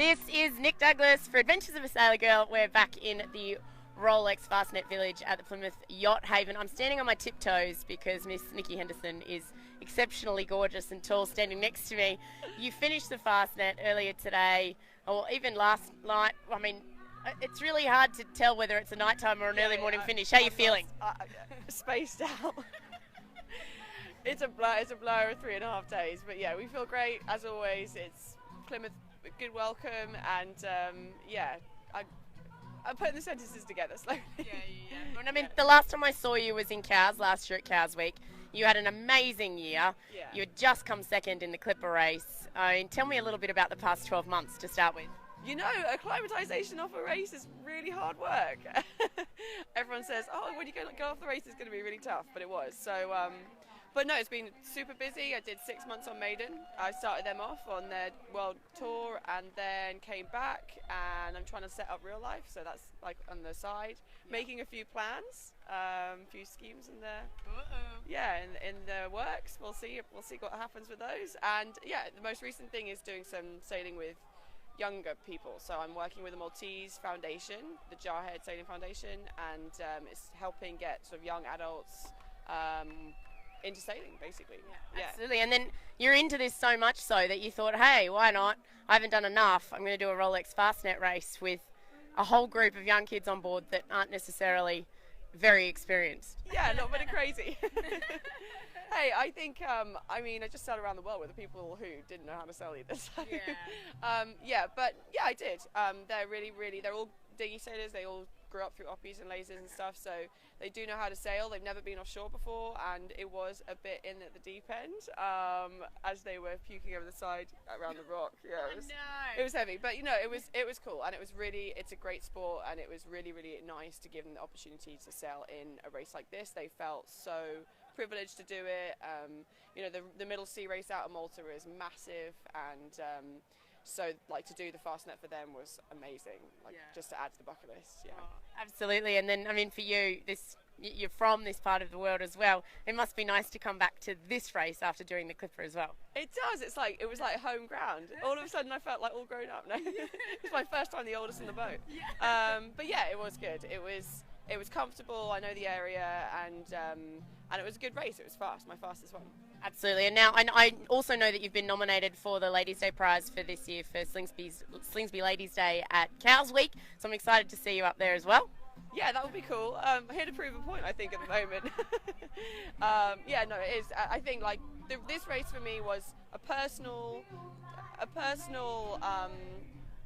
This is Nic Douglass for Adventures of a Sailor Girl. We're back in the Rolex Fastnet Village at the Plymouth Yacht Haven. I'm standing on my tiptoes because Miss Nikki Henderson is exceptionally gorgeous and tall standing next to me. You finished the Fastnet earlier today, or even last night. I mean, it's really hard to tell whether it's a nighttime or an early morning finish. How are you feeling? Spaced out. It's a blur of 3.5 days, but yeah, we feel great as always. It's Plymouth, a good welcome, and I'm putting the sentences together slowly. Well, I mean, the last time I saw you was in Cows last year at Cows Week. You had an amazing year. Yeah. You had just come second in the Clipper race. Tell me a little bit about the past 12 months to start with. You know, acclimatization off a race is really hard work. Everyone says, oh, when you go off the race, it's going to be really tough, but it was. So, but no, it's been super busy. I did 6 months on Maiden. I started them off on their world tour and then came back, and I'm trying to set up real life, so that's like on the side. Making a few plans, a few schemes in there. In the works. We'll see what happens with those. And yeah, the most recent thing is doing some sailing with younger people. So I'm working with the Maltese Foundation, the Jarhead Sailing Foundation, and it's helping get sort of young adults into sailing, basically. Yeah, absolutely. And then you're into this so much so that you thought, hey, why not? I haven't done enough. I'm going to do a Rolex Fastnet race with a whole group of young kids on board that aren't necessarily very experienced. Yeah, not very crazy. Hey, I think, I just sailed around the world with the people who didn't know how to sail either. So. I did. They're all dinghy sailors. They all grew up through oppies and lasers and stuff, so they do know how to sail. They've never been offshore before, and it was a bit in at the deep end as they were puking over the side around the rock. Yeah, it was heavy, but you know, it was cool, and it's a great sport, and it was really, really nice to give them the opportunity to sail in a race like this. They felt so privileged to do it. The Middle Sea race out of Malta is massive, and so like to do the Fastnet for them was amazing, just to add to the bucket list. Yeah. Oh, absolutely. And then, I mean, for you, you're from this part of the world as well. It must be nice to come back to this race after doing the Clipper as well. It does. It was like home ground. All of a sudden I felt like all grown up. No, it's my first time the oldest in the boat. But yeah, it was good. It was comfortable. I know the area, and it was a good race. It was fast, my fastest one. Absolutely. And now I also know that you've been nominated for the Ladies' Day prize for this year for Slingsby Ladies' Day at Cows Week. So I'm excited to see you up there as well. Yeah, that would be cool. I'm here to prove a point, I think, at the moment. It is. I think like this race for me was a personal,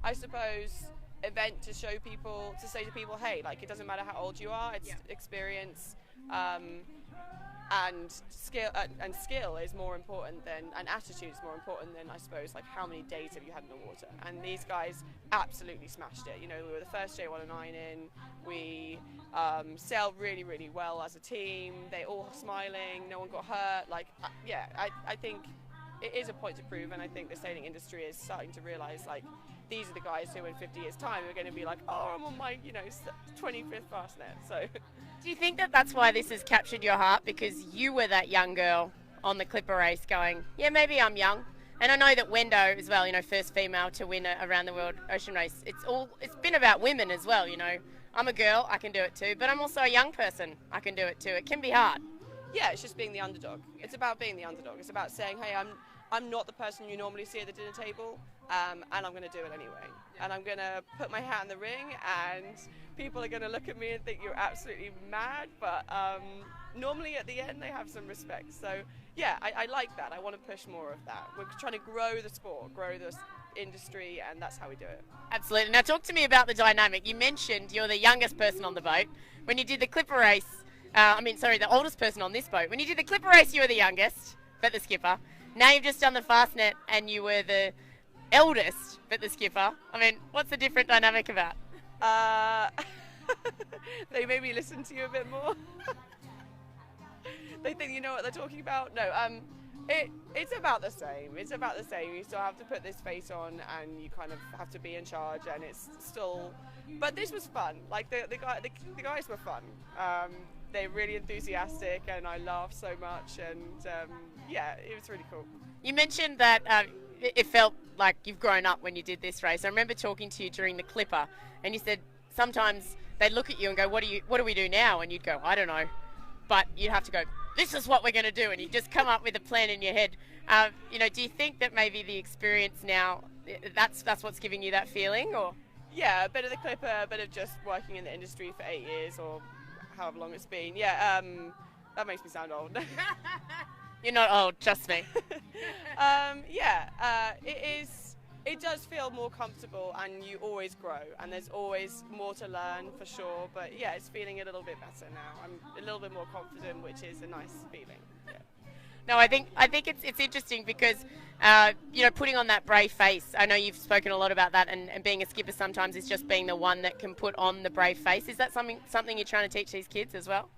I suppose, event to show people, to say to people, hey, like it doesn't matter how old you are, it's experience. And skill is more important than, and attitude is more important than, I suppose, like how many days have you had in the water. And these guys absolutely smashed it. You know, we were the first J109 in. We sailed really, really well as a team. They all smiling. No one got hurt. I think it is a point to prove, and I think the sailing industry is starting to realise like these are the guys who in 50 years' time are going to be like, oh, I'm on my 25th Fastnet. So. Do you think that that's why this has captured your heart? Because you were that young girl on the Clipper race going, yeah, maybe I'm young. And I know that Wendo as well, first female to win a around the world ocean race. It's been about women as well, I'm a girl, I can do it too, but I'm also a young person, I can do it too. It can be hard. Yeah, it's just being the underdog. It's about being the underdog. It's about saying, hey, I'm not the person you normally see at the dinner table, and I'm going to do it anyway. And I'm going to put my hat in the ring, and people are going to look at me and think you're absolutely mad, but normally at the end they have some respect. So yeah, I like that. I want to push more of that. We're trying to grow the sport, grow the industry, and that's how we do it. Absolutely. Now talk to me about the dynamic. You mentioned you're the youngest person on the boat. When you did the Clipper race, the oldest person on this boat. When you did the Clipper race, you were the youngest, but the skipper. Now you've just done the Fastnet and you were the eldest, but the skipper. I mean, what's the different dynamic about? They made me listen to you a bit more. They think you know what they're talking about. No, it's about the same. It's about the same. You still have to put this face on, and you kind of have to be in charge, and it's still. But this was fun. Like the guys were fun. They're really enthusiastic, and I laughed so much, and it was really cool. You mentioned that it felt like you've grown up when you did this race. I remember talking to you during the Clipper, and you said sometimes they'd look at you and go, what do we do now? And you'd go, I don't know. But you'd have to go, this is what we're going to do. And you just come up with a plan in your head. Do you think that maybe the experience now, that's what's giving you that feeling? Or Yeah, a bit of the Clipper, a bit of just working in the industry for 8 years or however long it's been. Yeah, that makes me sound old. You're not old, trust me. It does feel more comfortable, and you always grow, and there's always more to learn for sure. But yeah, it's feeling a little bit better now. I'm a little bit more confident, which is a nice feeling. Yeah. No, I think it's interesting because putting on that brave face. I know you've spoken a lot about that, and being a skipper sometimes is just being the one that can put on the brave face. Is that something you're trying to teach these kids as well?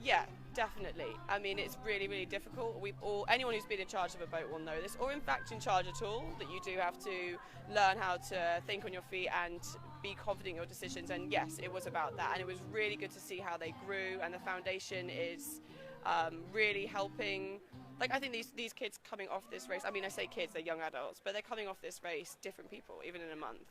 Yeah, definitely. I mean, it's really, really difficult. Anyone who's been in charge of a boat will know this, or in fact in charge at all, that you do have to learn how to think on your feet and be confident in your decisions. And yes, it was about that, and it was really good to see how they grew, and the foundation is really helping. Like, I think these kids coming off this race, I mean, I say kids, they're young adults, but they're coming off this race different people, even in a month.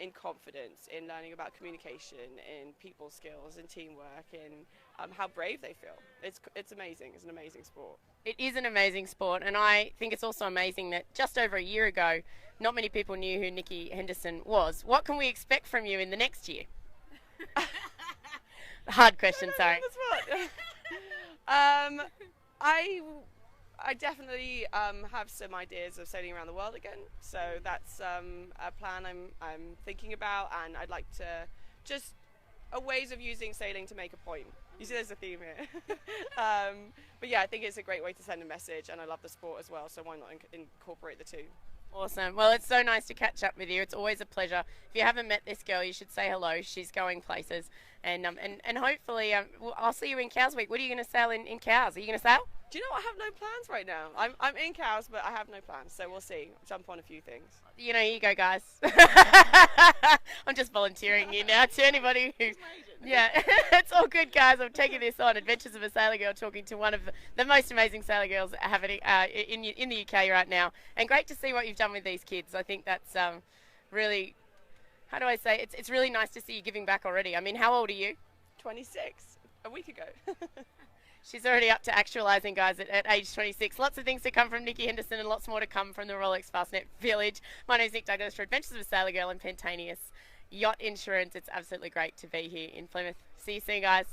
In confidence, in learning about communication, in people skills, in teamwork, in how brave they feel. It's amazing. It's an amazing sport. It is an amazing sport, and I think it's also amazing that just over a year ago, not many people knew who Nikki Henderson was. What can we expect from you in the next year? Hard question, sorry. I definitely have some ideas of sailing around the world again, so that's a plan I'm thinking about, and I'd like to just ways of using sailing to make a point. You see there's a theme here. But yeah, I think it's a great way to send a message, and I love the sport as well, so why not incorporate the two? Awesome. Well, it's so nice to catch up with you. It's always a pleasure. If you haven't met this girl, you should say hello. She's going places, and hopefully I'll see you in Cows Week. What are you going to sail in Cows? Are you going to sail? Do you know what? I have no plans right now. I'm in Cows, but I have no plans, so we'll see. Jump on a few things. Here you go, guys. I'm just volunteering you now to anybody who... Yeah, it's all good, guys. I'm taking this on. Adventures of a Sailor Girl, talking to one of the most amazing sailor girls happening in the UK right now. And great to see what you've done with these kids. I think that's really... How do I say? It's really nice to see you giving back already. I mean, how old are you? 26. A week ago. She's already up to actualising, guys, at age 26. Lots of things to come from Nikki Henderson, and lots more to come from the Rolex Fastnet Village. My name is Nic Douglass for Adventures of a Sailor Girl and Pentanius Yacht Insurance. It's absolutely great to be here in Plymouth. See you soon, guys.